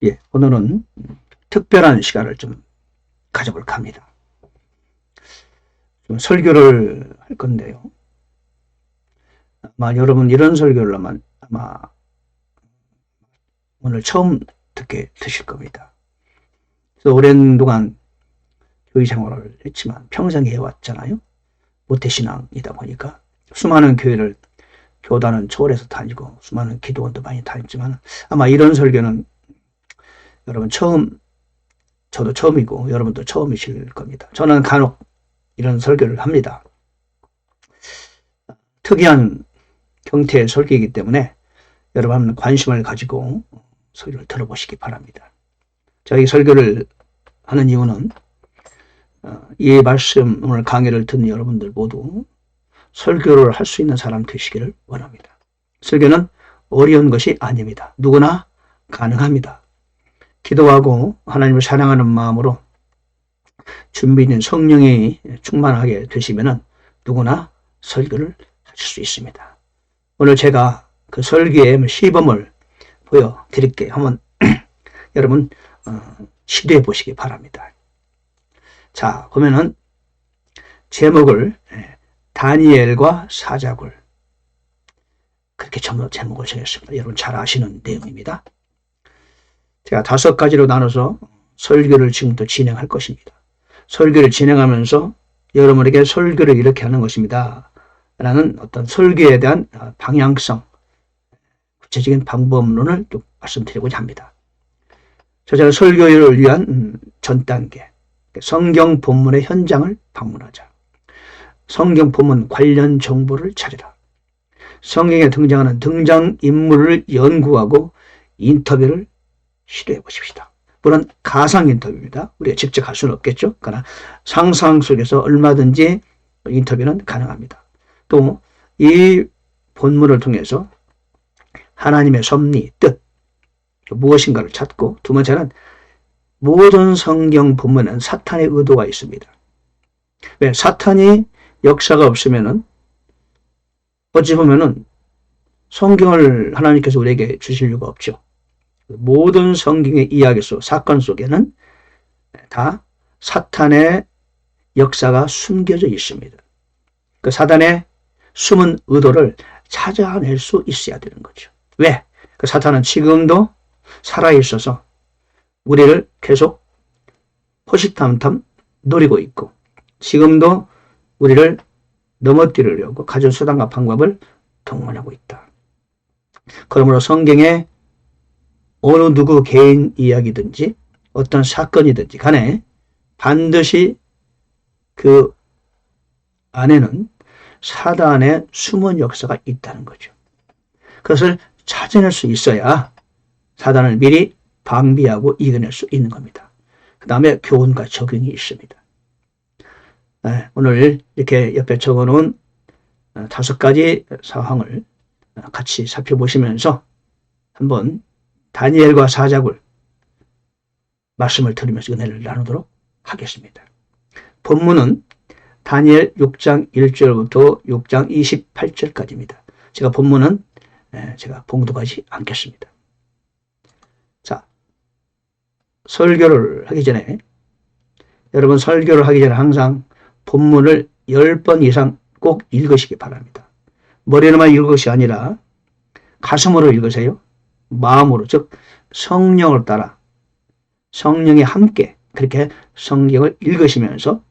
예, 오늘은 특별한 시간을 좀 가져볼까 합니다. 좀 설교를 할 건데요. 아마 여러분 이런 설교를 아마 오늘 처음 듣게 되실 겁니다. 그래서 오랜 동안 교회 생활을 했지만 평생 해왔잖아요. 모태신앙이다 보니까 수많은 교회를 교단은 초월해서 다니고 수많은 기도원도 많이 다녔지만 아마 이런 설교는 여러분 저도 처음이고 여러분도 처음이실 겁니다. 저는 간혹 이런 설교를 합니다. 특이한 형태의 설교이기 때문에 여러분 관심을 가지고 설교를 들어보시기 바랍니다. 저희 설교를 하는 이유는 이 말씀 오늘 강의를 듣는 여러분들 모두 설교를 할 수 있는 사람 되시기를 원합니다. 설교는 어려운 것이 아닙니다. 누구나 가능합니다. 기도하고 하나님을 사랑하는 마음으로 준비된 성령이 충만하게 되시면 누구나 설교를 하실 수 있습니다. 오늘 제가 그 설교의 시범을 보여드릴게요. 한번 여러분 시도해 보시기 바랍니다. 자, 보면은 제목을 다니엘과 사자굴 그렇게 제목을 정했습니다. 여러분 잘 아시는 내용입니다. 제가 5가지로 나눠서 설교를 지금부터 진행할 것입니다. 설교를 진행하면서 여러분에게 설교를 이렇게 하는 것입니다. 라는 어떤 설교에 대한 방향성, 구체적인 방법론을 좀 말씀드리고자 합니다. 제가 설교를 위한 전 단계, 성경 본문의 현장을 방문하자. 성경 본문 관련 정보를 찾으라. 성경에 등장하는 등장인물을 연구하고 인터뷰를 시도해 보십시다. 물론 가상 인터뷰입니다. 우리가 직접 할 수는 없겠죠. 그러나 상상 속에서 얼마든지 인터뷰는 가능합니다. 또 이 본문을 통해서 하나님의 섭리, 뜻 무엇인가를 찾고, 두 번째는 모든 성경 본문은 사탄의 의도가 있습니다. 왜? 사탄이 역사가 없으면은 어찌 보면은 성경을 하나님께서 우리에게 주실 이유가 없죠. 모든 성경의 이야기 속, 사건 속에는 다 사탄의 역사가 숨겨져 있습니다. 그 사탄의 숨은 의도를 찾아낼 수 있어야 되는 거죠. 왜? 그 사탄은 지금도 살아있어서 우리를 계속 호시탐탐 노리고 있고, 지금도 우리를 넘어뜨리려고 가진 수단과 방법을 동원하고 있다. 그러므로 성경에 어느 누구 개인 이야기든지 어떤 사건이든지 간에 반드시 그 안에는 사단의 숨은 역사가 있다는 거죠. 그것을 찾아낼 수 있어야 사단을 미리 방비하고 이겨낼 수 있는 겁니다. 그 다음에 교훈과 적용이 있습니다. 오늘 이렇게 옆에 적어놓은 5가지 사항을 같이 살펴보시면서 한번 다니엘과 사자굴 말씀을 들으면서 은혜를 나누도록 하겠습니다. 본문은 다니엘 6장 1절부터 6장 28절까지입니다. 제가 본문은 제가 봉독하지 않겠습니다. 자, 설교를 하기 전에, 여러분 설교를 하기 전에 항상 본문을 10번 이상 꼭 읽으시기 바랍니다. 머리로만 읽을 것이 아니라 가슴으로 읽으세요. 마음으로, 즉 성령을 따라 성령이 함께 그렇게 성경을 읽으시면서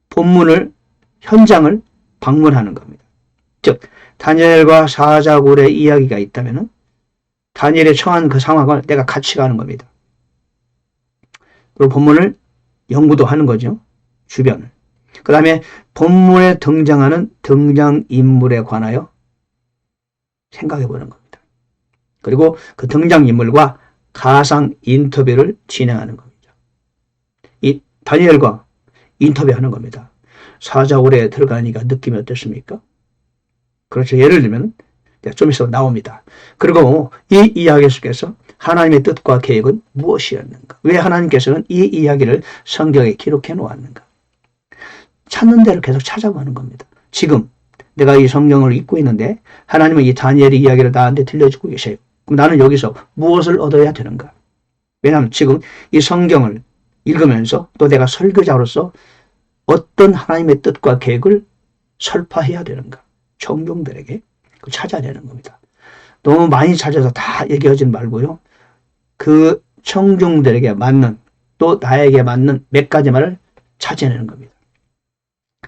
본문을, 현장을 방문하는 겁니다. 즉 다니엘과 사자굴의 이야기가 있다면 다니엘이 처한 그 상황을 내가 같이 가는 겁니다. 그리고 본문을 연구도 하는 거죠. 주변을. 그 다음에 본문에 등장하는 등장인물에 관하여 생각해 보는 겁니다. 그리고 그 등장인물과 가상 인터뷰를 진행하는 겁니다. 이 다니엘과 인터뷰하는 겁니다. 사자굴에 들어가니까 느낌이 어떻습니까? 그렇죠. 예를 들면 좀 있어 나옵니다. 그리고 이 이야기 속에서 하나님의 뜻과 계획은 무엇이었는가? 왜 하나님께서는 이 이야기를 성경에 기록해 놓았는가? 찾는 대로 계속 찾아보는 겁니다. 지금 내가 이 성경을 읽고 있는데 하나님은 이 다니엘의 이야기를 나한테 들려주고 계세요. 그럼 나는 여기서 무엇을 얻어야 되는가? 왜냐하면 지금 이 성경을 읽으면서 또 내가 설교자로서 어떤 하나님의 뜻과 계획을 설파해야 되는가. 청중들에게 그걸 찾아야 되는 겁니다. 너무 많이 찾아서 다 얘기하지 말고요. 그 청중들에게 맞는 또 나에게 맞는 몇 가지만을 찾아내는 겁니다.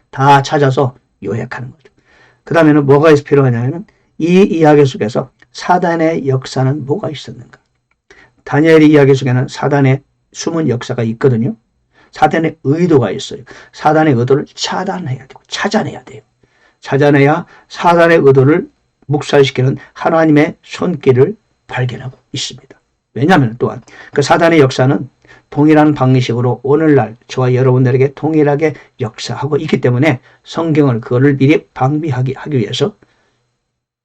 다 찾아서 요약하는 거죠. 그 다음에는 뭐가 필요하냐면 이 이야기 속에서 사단의 역사는 뭐가 있었는가. 다니엘의 이야기 속에는 사단의 숨은 역사가 있거든요. 사단의 의도가 있어요. 사단의 의도를 차단해야 되고 찾아내야 돼요. 찾아내야 사단의 의도를 묵살시키는 하나님의 손길을 발견하고 있습니다. 왜냐하면 또한 그 사단의 역사는 동일한 방식으로 오늘날 저와 여러분들에게 동일하게 역사하고 있기 때문에 성경을 그거를 미리 방비하기 위해서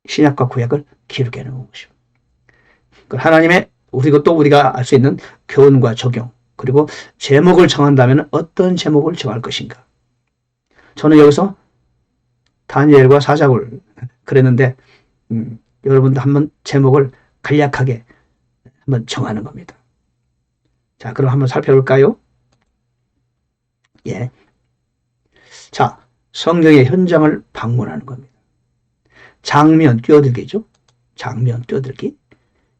신약과 구약을 기록해 놓은 것입니다. 하나님의 그리고 또 우리가 알 수 있는 교훈과 적용 그리고 제목을 정한다면 어떤 제목을 정할 것인가. 저는 여기서 다니엘과 사자굴 그랬는데 여러분도 한번 제목을 간략하게 한번 정하는 겁니다. 자, 그럼 한번 살펴볼까요? 예. 자, 성경의 현장을 방문하는 겁니다. 장면 뛰어들기죠. 장면 뛰어들기.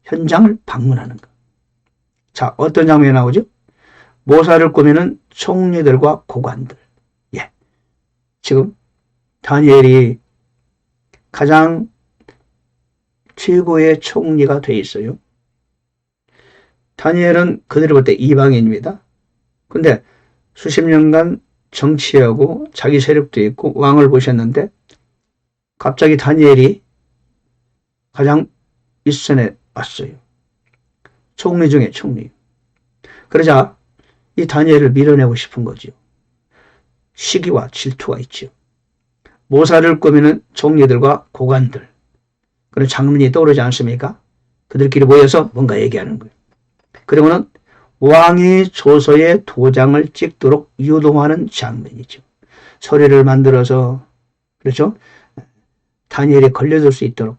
현장을 방문하는 것. 자, 어떤 장면이 나오죠? 모사를 꾸미는 총리들과 고관들. 예. 지금 다니엘이 가장 최고의 총리가 돼 있어요. 다니엘은 그들을 볼 때 이방인입니다. 근데 수십 년간 정치하고 자기 세력도 있고 왕을 보셨는데 갑자기 다니엘이 가장 윗선에 왔어요. 총리 중에 총리. 그러자 이 다니엘을 밀어내고 싶은 거죠. 시기와 질투가 있죠. 모사를 꾸미는 총리들과 고관들. 그런 장면이 떠오르지 않습니까? 그들끼리 모여서 뭔가 얘기하는 거예요. 그리고는 왕이 조서에 도장을 찍도록 유도하는 장면이죠. 서류를 만들어서 그렇죠? 다니엘이 걸려들 수 있도록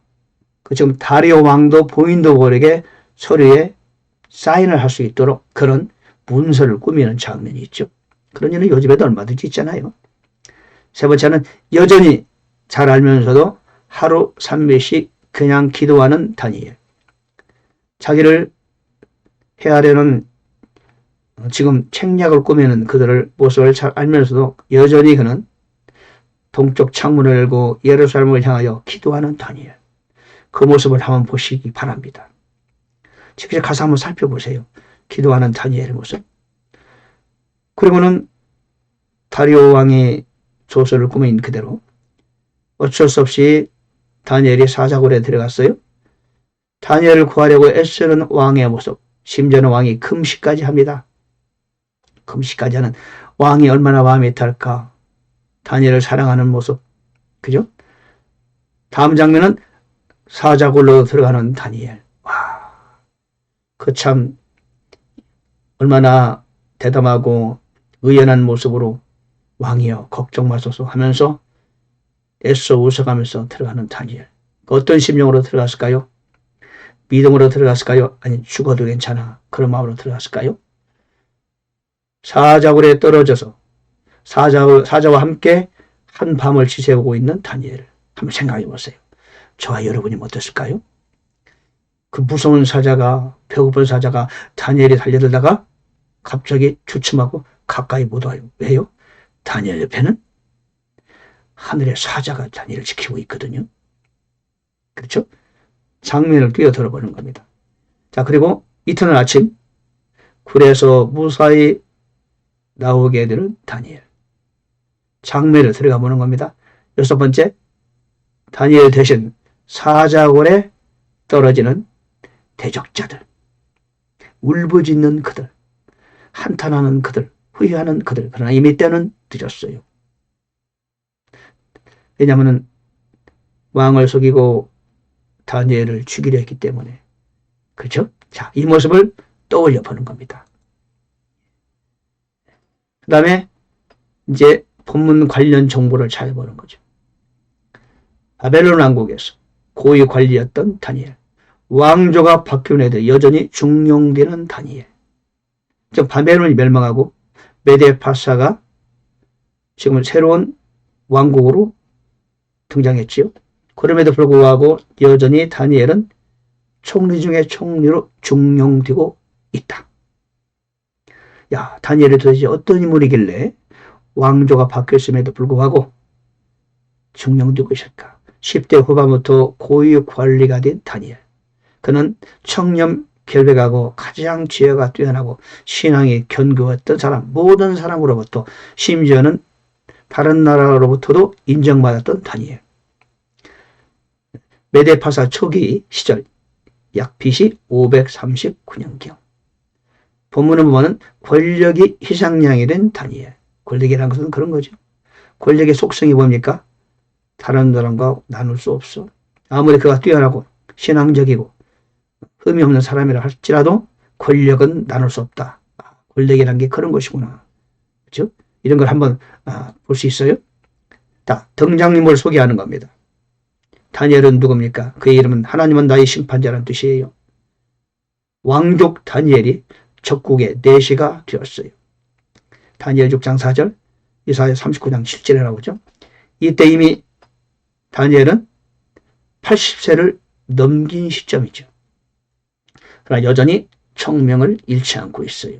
지금 다리오 왕도 보인도 모르게 서류에 사인을 할 수 있도록 그런 문서를 꾸미는 장면이 있죠. 그런 일은 요즘에도 얼마든지 있잖아요. 세 번째는 여전히 잘 알면서도 하루 3회씩 그냥 기도하는 다니엘. 자기를 해하려는 지금 책략을 꾸미는 그들을 모습을 잘 알면서도 여전히 그는 동쪽 창문을 열고 예루살렘을 향하여 기도하는 다니엘. 그 모습을 한번 보시기 바랍니다. 직접 가서 한번 살펴보세요. 기도하는 다니엘의 모습. 그리고는 다리오 왕이 조서를 꾸민 그대로 어쩔 수 없이 다니엘이 사자굴에 들어갔어요. 다니엘을 구하려고 애쓰는 왕의 모습. 심지어는 왕이 금식까지 합니다. 금식까지 하는 왕이 얼마나 마음이 탈까. 다니엘을 사랑하는 모습. 그죠? 다음 장면은 사자굴로 들어가는 다니엘. 와, 그 참 얼마나 대담하고 의연한 모습으로 왕이여 걱정 마소서 하면서 애써 웃어가면서 들어가는 다니엘. 어떤 심령으로 들어갔을까요? 믿음으로 들어갔을까요? 아니 죽어도 괜찮아. 그런 마음으로 들어갔을까요? 사자굴에 떨어져서 사자와 함께 한 밤을 지새우고 있는 다니엘을 한번 생각해 보세요. 저와 여러분이 어땠을까요? 그 무서운 사자가 배고픈 사자가 다니엘이 달려들다가 갑자기 주춤하고 가까이 못 와요. 왜요? 다니엘 옆에는 하늘의 사자가 다니엘을 지키고 있거든요. 그렇죠? 장면을 뛰어들어 보는 겁니다. 자, 그리고 이튿날 아침 굴에서 무사히 나오게 되는 다니엘. 장면을 들어가 보는 겁니다. 여섯 번째, 다니엘 대신 사자굴에 떨어지는 대적자들, 울부짖는 그들, 한탄하는 그들, 후회하는 그들. 그러나 이미 때는 늦었어요. 왜냐하면 왕을 속이고 다니엘을 죽이려 했기 때문에. 그렇죠? 자, 이 모습을 떠올려 보는 겁니다. 그 다음에 이제 본문 관련 정보를 찾아보는 거죠. 바벨론 왕국에서 고위 관리였던 다니엘. 왕조가 바뀌는 애들 여전히 중용되는 다니엘. 즉 바벨론이 멸망하고 메데파사가 지금 새로운 왕국으로 등장했지요. 그럼에도 불구하고 여전히 다니엘은 총리 중에 총리로 중용되고 있다. 야, 다니엘이 도대체 어떤 인물이길래 왕조가 바뀌었음에도 불구하고 중용되고 있을까? 10대 후반부터 고위 관리가 된 다니엘. 그는 청렴 결백하고 가장 지혜가 뛰어나고 신앙이 견고했던 사람, 모든 사람으로부터 심지어는 다른 나라로부터도 인정받았던 다니엘. 메데파사 초기 시절 약 BC 539년경. 본문을 보면 권력이 희생양이 된 다니엘. 권력이라는 것은 그런 거죠. 권력의 속성이 뭡니까? 다른 사람과 나눌 수 없어. 아무리 그가 뛰어나고 신앙적이고 흠이 없는 사람이라 할지라도 권력은 나눌 수 없다. 권력이라는 게 그런 것이구나. 그렇죠? 이런 걸 한번 볼 수 있어요. 자, 등장인물을 소개하는 겁니다. 다니엘은 누굽니까? 그의 이름은 하나님은 나의 심판자라는 뜻이에요. 왕족 다니엘이 적국의 내시가 되었어요. 다니엘 6장 4절, 이사야 39장 7절에 나오죠. 이때 이미 다니엘은 80세를 넘긴 시점이죠. 그러나 여전히 청명을 잃지 않고 있어요.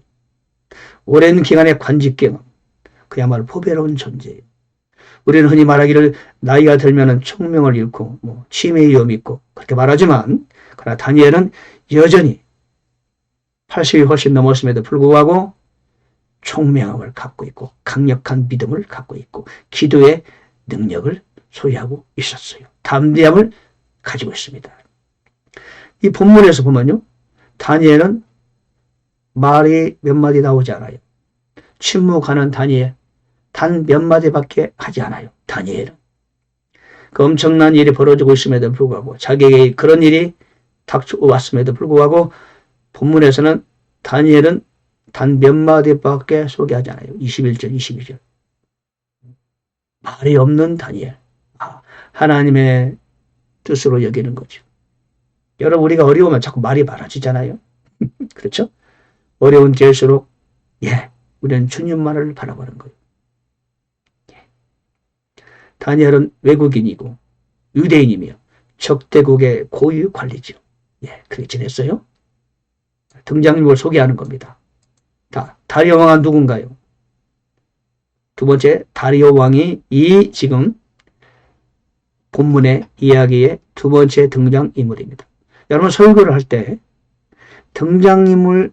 오랜 기간의 관직 경험, 그야말로 포배로운 존재예요. 우리는 흔히 말하기를 나이가 들면 청명을 잃고 치매의 위험이 있고 그렇게 말하지만, 그러나 다니엘은 여전히 80이 훨씬 넘었음에도 불구하고 총명함을 갖고 있고 강력한 믿음을 갖고 있고 기도의 능력을 소유하고 있었어요. 담대함을 가지고 있습니다. 이 본문에서 보면요, 다니엘은 말이 몇 마디 나오지 않아요. 침묵하는 다니엘, 단 몇 마디밖에 하지 않아요. 다니엘은 그 엄청난 일이 벌어지고 있음에도 불구하고, 자기에게 그런 일이 닥쳐왔음에도 불구하고 본문에서는 다니엘은 단 몇 마디밖에 소개하지 않아요. 21절, 22절. 말이 없는 다니엘. 하나님의 뜻으로 여기는 거죠. 여러분, 우리가 어려우면 자꾸 말이 많아지잖아요. 그렇죠? 어려운 때일수록 우리는 주님만을 바라보는 거예요. 다니엘은 외국인이고 유대인이며 적대국의 고위 관리죠. 그렇게 지냈어요. 등장인물을 소개하는 겁니다. 다리오 왕은 누군가요? 두 번째, 다리오 왕이 이 지금 본문의 이야기의 두 번째 등장인물입니다. 여러분, 설교를 할 때 등장인물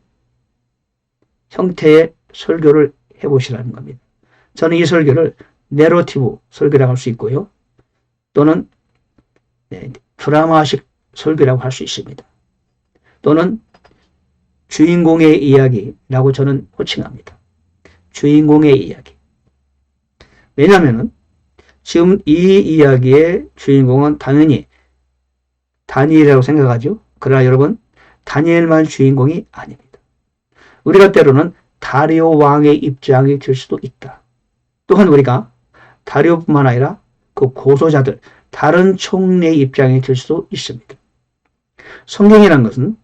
형태의 설교를 해보시라는 겁니다. 저는 이 설교를 내러티브 설교라고 할 수 있고요. 또는 드라마식 설교라고 할 수 있습니다. 또는 주인공의 이야기라고 저는 호칭합니다. 주인공의 이야기. 왜냐하면 지금 이 이야기의 주인공은 당연히 다니엘이라고 생각하죠. 그러나 여러분, 다니엘만 주인공이 아닙니다. 우리가 때로는 다리오 왕의 입장이 될 수도 있다. 또한 우리가 다리오뿐만 아니라 그 고소자들, 다른 총리의 입장이 될 수도 있습니다. 성경이라는 것은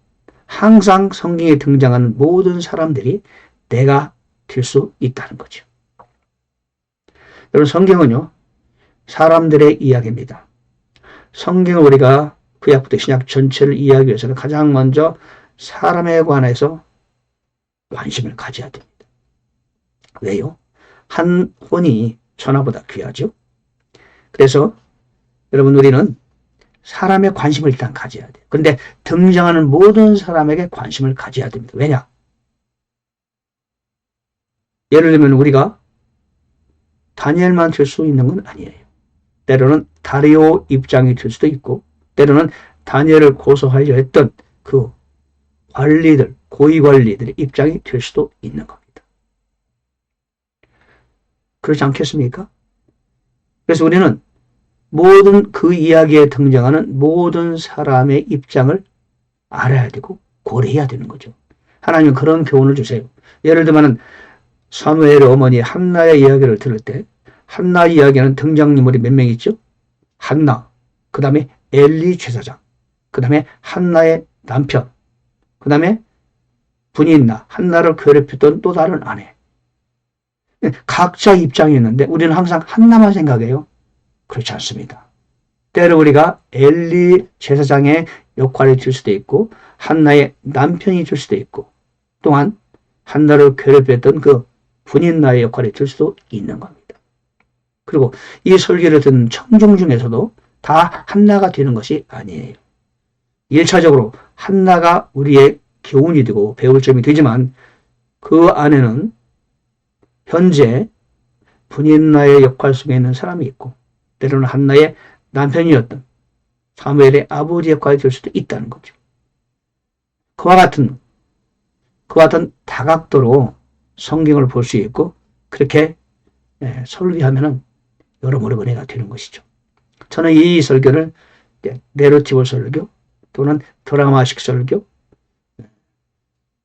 항상 성경에 등장하는 모든 사람들이 내가 될 수 있다는 거죠. 여러분, 성경은요, 사람들의 이야기입니다. 성경을 우리가 구약부터 신약 전체를 이해하기 위해서는 가장 먼저 사람에 관해서 관심을 가져야 됩니다. 왜요? 한 혼이 천하보다 귀하죠. 그래서 여러분, 우리는 사람에 관심을 일단 가져야 돼요. 그런데 등장하는 모든 사람에게 관심을 가져야 됩니다. 왜냐? 예를 들면 우리가 다니엘만 될 수 있는 건 아니에요. 때로는 다리오 입장이 될 수도 있고, 때로는 다니엘을 고소하려 했던 그 관리들, 고위 관리들의 입장이 될 수도 있는 겁니다. 그렇지 않겠습니까? 그래서 우리는 모든 그 이야기에 등장하는 모든 사람의 입장을 알아야 되고 고려해야 되는 거죠. 하나님은 그런 교훈을 주세요. 예를 들면 사무엘의 어머니 한나의 이야기를 들을 때, 한나 이야기는 등장인물이 몇 명 있죠? 한나, 그 다음에 엘리 제사장, 그 다음에 한나의 남편, 그 다음에 분인나, 한나를 괴롭혔던 또 다른 아내. 각자 입장이 있는데 우리는 항상 한나만 생각해요. 그렇지 않습니다. 때로 우리가 엘리 제사장의 역할이 될 수도 있고 한나의 남편이 될 수도 있고 또한 한나를 괴롭혔던 그 분인나의 역할이 될 수도 있는 겁니다. 그리고 이 설교를 듣는 청중 중에서도 다 한나가 되는 것이 아니에요. 1차적으로 한나가 우리의 교훈이 되고 배울 점이 되지만 그 안에는 현재 분인나의 역할 속에 있는 사람이 있고 때로는 한나의 남편이었던 사무엘의 아버지 역할이 될 수도 있다는 거죠. 그와 같은 다각도로 성경을 볼 수 있고 그렇게 설교하면은 여러모로 은혜가 되는 것이죠. 저는 이 설교를 내러티브 설교 또는 드라마식 설교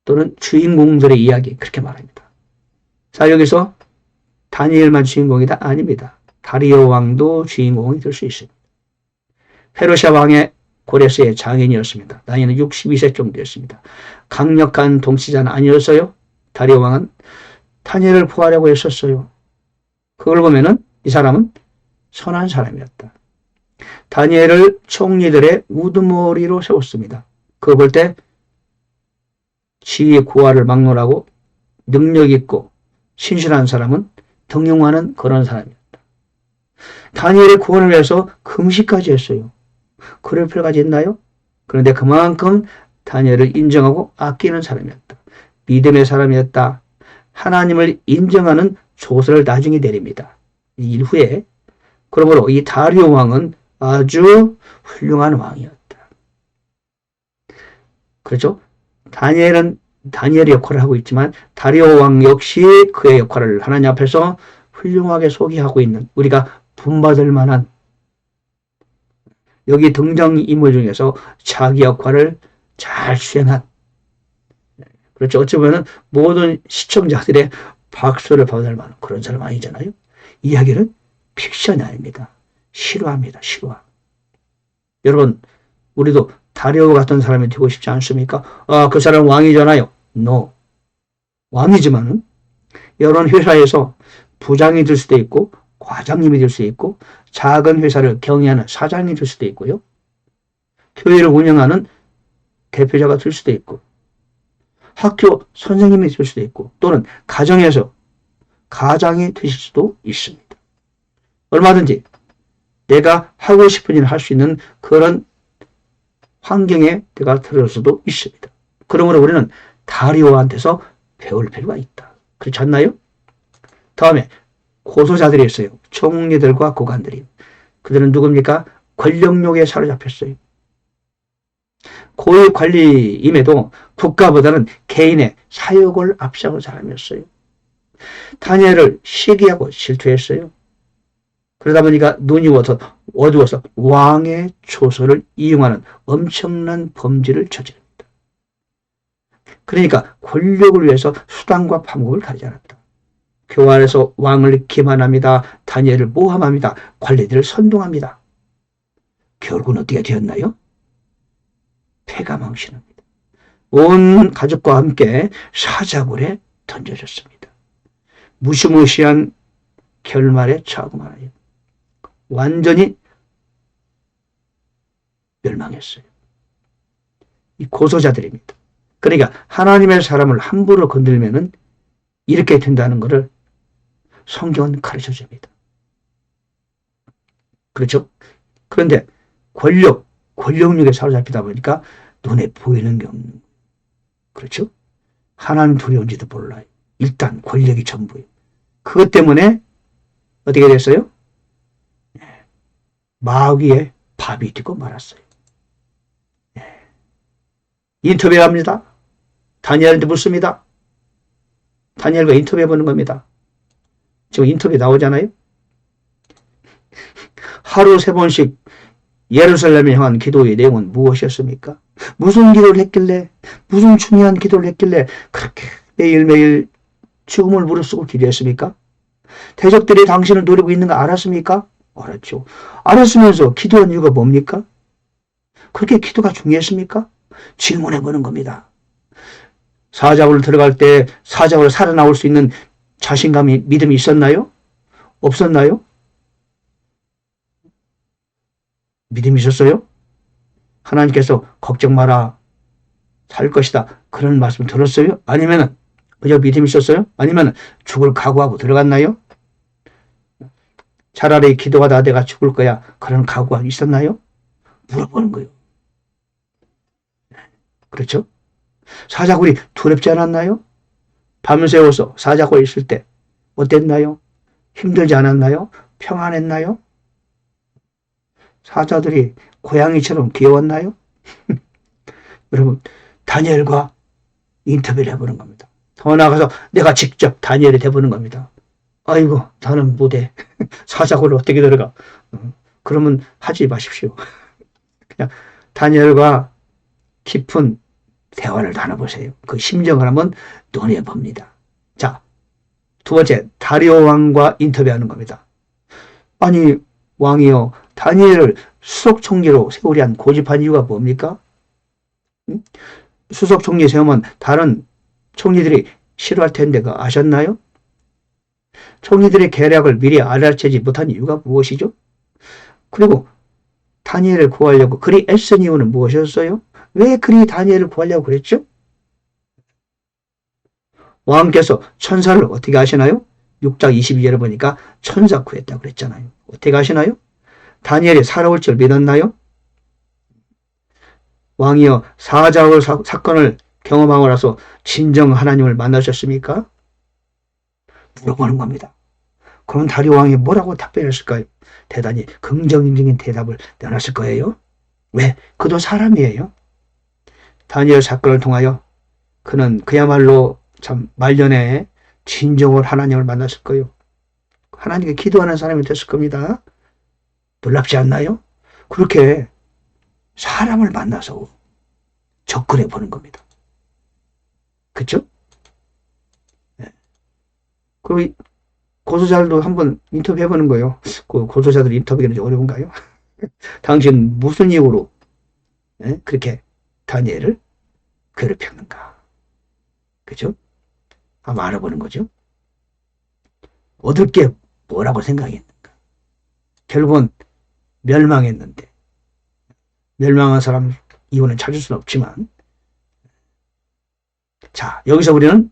또는 주인공들의 이야기 그렇게 말합니다. 자, 여기서 다니엘만 주인공이다? 아닙니다. 다리오 왕도 주인공이 될 수 있습니다. 페르시아 왕의 고레스의 장인이었습니다. 나이는 62세 정도였습니다. 강력한 통치자는 아니었어요. 다리오 왕은 다니엘을 포하려고 했었어요. 그걸 보면은 이 사람은 선한 사람이었다. 다니엘을 총리들의 우두머리로 세웠습니다. 그걸 볼 때 지위 고하를 막론하고 능력 있고 신실한 사람은 등용하는 그런 사람이었다. 다니엘의 구원을 위해서 금식까지 했어요. 그럴 필요가 있나요? 그런데 그만큼 다니엘을 인정하고 아끼는 사람이었다. 믿음의 사람이었다. 하나님을 인정하는 조서를 나중에 내립니다. 일 후에. 그러므로 이 다리오 왕은 아주 훌륭한 왕이었다. 그렇죠? 다니엘의 역할을 하고 있지만 다리오 왕 역시 그의 역할을 하나님 앞에서 훌륭하게 소개하고 있는 우리가 본받을 만한 여기 등장인물 중에서 자기 역할을 잘 수행한 그렇죠. 어찌 보면 모든 시청자들의 박수를 받을 만한 그런 사람 아니잖아요. 이야기는 픽션이 아닙니다. 실화입니다. 실화. 여러분 우리도 다리오 같은 사람이 되고 싶지 않습니까? 그 사람 왕이잖아요. No. 왕이지만은 여러 회사에서 부장이 될 수도 있고 과장님이 될 수도 있고 작은 회사를 경영하는 사장이 될 수도 있고요. 교회를 운영하는 대표자가 될 수도 있고 학교 선생님이 될 수도 있고 또는 가정에서 가장이 되실 수도 있습니다. 얼마든지 내가 하고 싶은 일을 할 수 있는 그런 환경에 내가 들어올 수도 있습니다. 그러므로 우리는 다리오한테서 배울 필요가 있다. 그렇지 않나요? 다음에 고소자들이 있어요. 총리들과 고관들이. 그들은 누굽니까? 권력욕에 사로잡혔어요. 고위 관리임에도 국가보다는 개인의 사욕을 앞세운 사람이었어요. 다니엘을 시기하고 질투했어요. 그러다 보니까 눈이 어두워서 왕의 초소를 이용하는 엄청난 범죄를 저지릅니다. 그러니까 권력을 위해서 수단과 방법을 가리지 않았다. 교활에서 왕을 기만합니다. 다니엘을 모함합니다. 관리들을 선동합니다. 결국은 어떻게 되었나요? 패가 망신합니다. 온 가족과 함께 사자굴에 던져졌습니다. 무시무시한 결말에 처하고 말아요. 완전히 멸망했어요. 이 고소자들입니다. 그러니까 하나님의 사람을 함부로 건들면은 이렇게 된다는 것을 성경은 가르쳐 줍니다. 그렇죠? 그런데 권력욕에 사로잡히다 보니까 눈에 보이는 게 없는 거예요. 그렇죠? 하나님 두려운지도 몰라요. 일단 권력이 전부예요. 그것 때문에 어떻게 됐어요? 마귀의 밥이 되고 말았어요. 인터뷰를 합니다. 다니엘한테 묻습니다. 다니엘과 인터뷰해보는 겁니다. 지금 인터뷰 나오잖아요. 하루 3번씩 예루살렘에 향한 기도의 내용은 무엇이었습니까? 무슨 기도를 했길래 무슨 중요한 기도를 했길래 그렇게 매일매일 죽음을 무릅쓰고 기도했습니까? 대적들이 당신을 노리고 있는 거 알았습니까? 알았죠. 알았으면서 기도한 이유가 뭡니까? 그렇게 기도가 중요했습니까? 질문해보는 겁니다. 사자굴 들어갈 때 사자굴 살아나올 수 있는 자신감이, 믿음이 있었나요? 없었나요? 믿음이 있었어요? 하나님께서 걱정 마라, 살 것이다, 그런 말씀 들었어요? 아니면 그저 믿음이 있었어요? 아니면 죽을 각오하고 들어갔나요? 차라리 기도가 다 내가 죽을 거야, 그런 각오가 있었나요? 물어보는 거예요. 그렇죠? 사자굴이 두렵지 않았나요? 밤새워서 사자굴에 있을 때 어땠나요? 힘들지 않았나요? 평안했나요? 사자들이 고양이처럼 귀여웠나요? 여러분, 다니엘과 인터뷰를 해보는 겁니다. 더 나아가서 내가 직접 다니엘이 돼보는 겁니다. 아이고, 나는 못해. 사자굴을 어떻게 들어가? 그러면 하지 마십시오. 그냥 다니엘과 깊은 대화를 나눠보세요. 그 심정을 한번 논해봅니다. 자, 두 번째, 다리오 왕과 인터뷰하는 겁니다. 아니, 왕이요, 다니엘을 수석 총리로 세우려 한 고집한 이유가 뭡니까? 수석 총리 세우면 다른 총리들이 싫어할 텐데 그거 아셨나요? 총리들의 계략을 미리 알아채지 못한 이유가 무엇이죠? 그리고 다니엘을 구하려고 그리 애쓴 이유는 무엇이었어요? 왜 그리 다니엘을 구하려고 그랬죠? 왕께서 천사를 어떻게 하시나요? 6장 22절에 보니까 천사 구했다고 그랬잖아요. 어떻게 하시나요? 다니엘이 살아올 줄 믿었나요? 왕이여, 사자굴 사건을 경험하고 나서 진정 하나님을 만나셨습니까? 물어보는 겁니다. 그럼 다리오 왕이 뭐라고 답변했을까요? 대단히 긍정적인 대답을 내놨을 거예요. 왜? 그도 사람이에요. 다니엘 사건을 통하여 그는 그야말로 참 말년에 진정으로 하나님을 만났을 거예요. 하나님께 기도하는 사람이 됐을 겁니다. 놀랍지 않나요? 그렇게 사람을 만나서 접근해 보는 겁니다. 그렇죠? 네. 그리고 고소자들도 한번 인터뷰해 보는 거예요. 그 고소자들 인터뷰하기 어려운가요? 당신 무슨 이유로 그렇게 다니엘을 괴롭혔는가? 그죠? 한번 알아보는 거죠. 얻을 게 뭐라고 생각했는가? 결국은 멸망했는데, 멸망한 사람 이유는 찾을 수는 없지만, 자, 여기서 우리는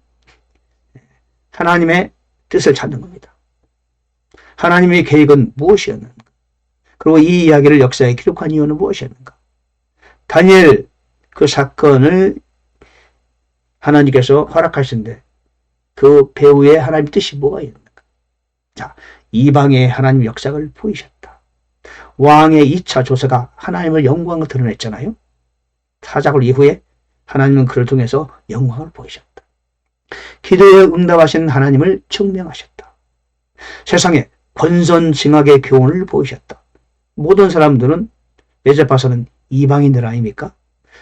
하나님의 뜻을 찾는 겁니다. 하나님의 계획은 무엇이었는가? 그리고 이 이야기를 역사에 기록한 이유는 무엇이었는가? 다니엘 그 사건을 하나님께서 허락하신데 그 배후에 하나님의 뜻이 뭐가 있는가? 자, 이방의 하나님 역사를 보이셨다. 왕의 2차 조사가 하나님의 영광을 드러냈잖아요. 사자굴 이후에 하나님은 그를 통해서 영광을 보이셨다. 기도에 응답하신 하나님을 증명하셨다. 세상에 권선징악의 교훈을 보이셨다. 모든 사람들은 여접봐서는 이방인들 아닙니까?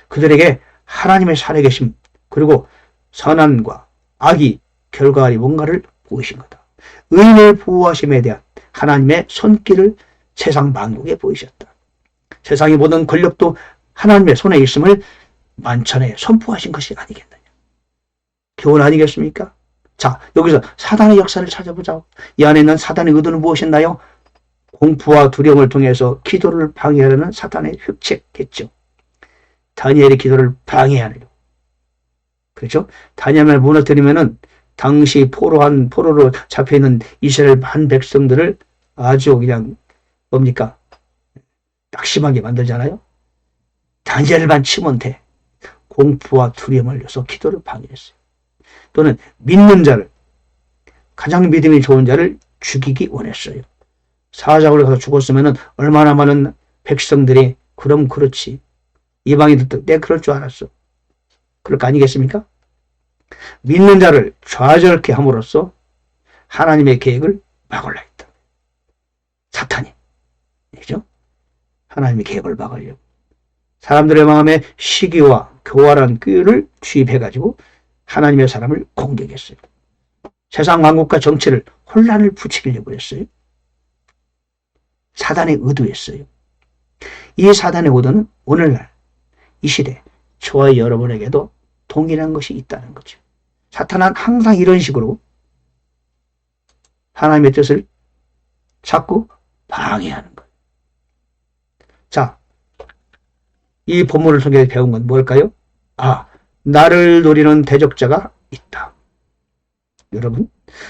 그들에게 하나님의 살아계심, 그리고 선함과 악이 결과의 뭔가를 보이신 거다. 의인을 보호하심에 대한 하나님의 손길을 세상 만국에 보이셨다. 세상의 모든 권력도 하나님의 손에 있음을 만천에 선포하신 것이 아니겠느냐. 교훈 아니겠습니까? 자, 여기서 사단의 역사를 찾아보자. 이 안에 있는 사단의 의도는 무엇이었나요? 공포와 두려움을 통해서 기도를 방해하려는 사단의 획책겠죠. 다니엘의 기도를 방해하려고. 그렇죠? 다니엘을 무너뜨리면은 당시 포로로 잡혀있는 이스라엘 반 백성들을 아주 그냥 뭡니까? 낙심하게 만들잖아요. 다니엘만 치면 돼. 공포와 두려움을 내서 기도를 방해했어요. 또는 믿는 자를, 가장 믿음이 좋은 자를 죽이기 원했어요. 사자굴에 가서 죽었으면 얼마나 많은 백성들이 그럼 그렇지. 이방인들도 내가 그럴 줄 알았어. 그럴 거 아니겠습니까? 믿는 자를 좌절케 함으로써 하나님의 계획을 막으려 했다. 사탄이. 그죠? 하나님의 계획을 막으려고. 사람들의 마음에 시기와 교활한 꾀를 주입해가지고 하나님의 사람을 공격했어요. 세상 만국과 정치를 혼란을 부추기려고 했어요. 사단의 의도였어요. 이 사단의 의도는 오늘날 이 시대 저와 여러분에게도 동일한 것이 있다는 거죠. 사탄은 항상 이런 식으로 하나님의 뜻을 자꾸 방해하는 거예요. 자, 이 본문을 통해 배운 건 뭘까요? 나를 노리는 대적자가 있다. 여러분,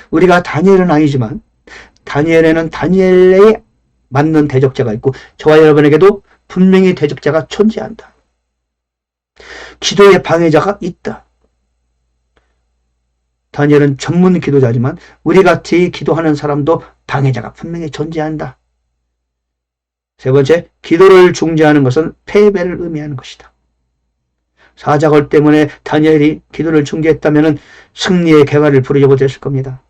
우리가 다니엘은 아니지만 다니엘에는 다니엘에 맞는 대적자가 있고 저와 여러분에게도 분명히 대적자가 존재한다. 기도의 방해자가 있다. 다니엘은 전문 기도자지만 우리 같이 기도하는 사람도 방해자가 분명히 존재한다. 세 번째, 기도를 중지하는 것은 패배를 의미하는 것이다. 사자골 때문에 다니엘이 기도를 중지했다면 승리의 개화를 부르지 못했을 겁니다.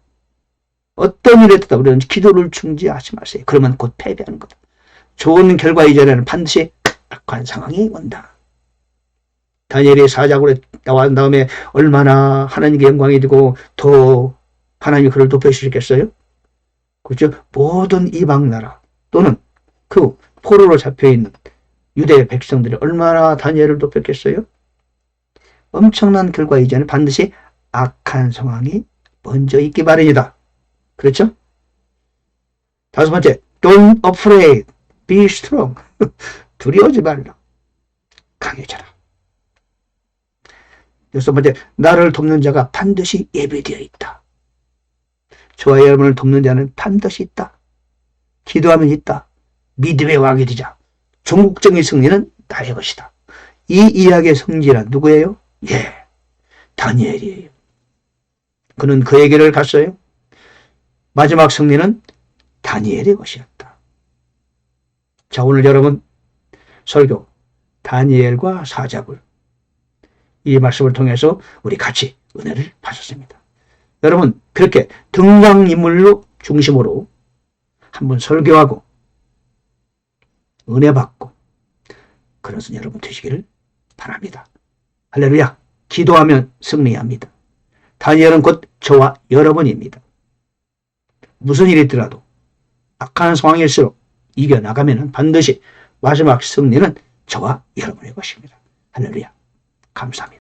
어떤 일에 있다 우리는 기도를 중지하지 마세요. 그러면 곧 패배하는 거다. 좋은 결과 이전에는 반드시 악한 상황이 온다. 다니엘이 사자굴에 나온 다음에 얼마나 하나님께 영광이 되고 더 하나님이 그를 높여주시겠어요? 그렇죠? 모든 이방 나라 또는 그 포로로 잡혀있는 유대 백성들이 얼마나 다니엘을 높였겠어요? 엄청난 결과 이전에 반드시 악한 상황이 먼저 있기 마련이다. 그렇죠? 다섯 번째, don't afraid, be strong. 두려워하지 말라. 강해져라. 여섯 번째, 나를 돕는 자가 반드시 예비되어 있다. 저와 여러분을 돕는 자는 반드시 있다. 기도하면 있다. 믿음의 왕이 되자. 종국적인 승리는 나의 것이다. 이 이야기의 성지란 누구예요? 다니엘이에요. 그는 그의 길을 갔어요. 마지막 승리는 다니엘의 것이었다. 자, 오늘 여러분 설교 다니엘과 사자굴 이 말씀을 통해서 우리 같이 은혜를 받았습니다. 여러분 그렇게 등장인물로 중심으로 한번 설교하고 은혜 받고 그래서 여러분 되시기를 바랍니다. 할렐루야. 기도하면 승리합니다. 다니엘은 곧 저와 여러분입니다. 무슨 일이 있더라도 악한 상황일수록 이겨나가면 반드시 마지막 승리는 저와 여러분의 것입니다. 할렐루야. 감사합니다.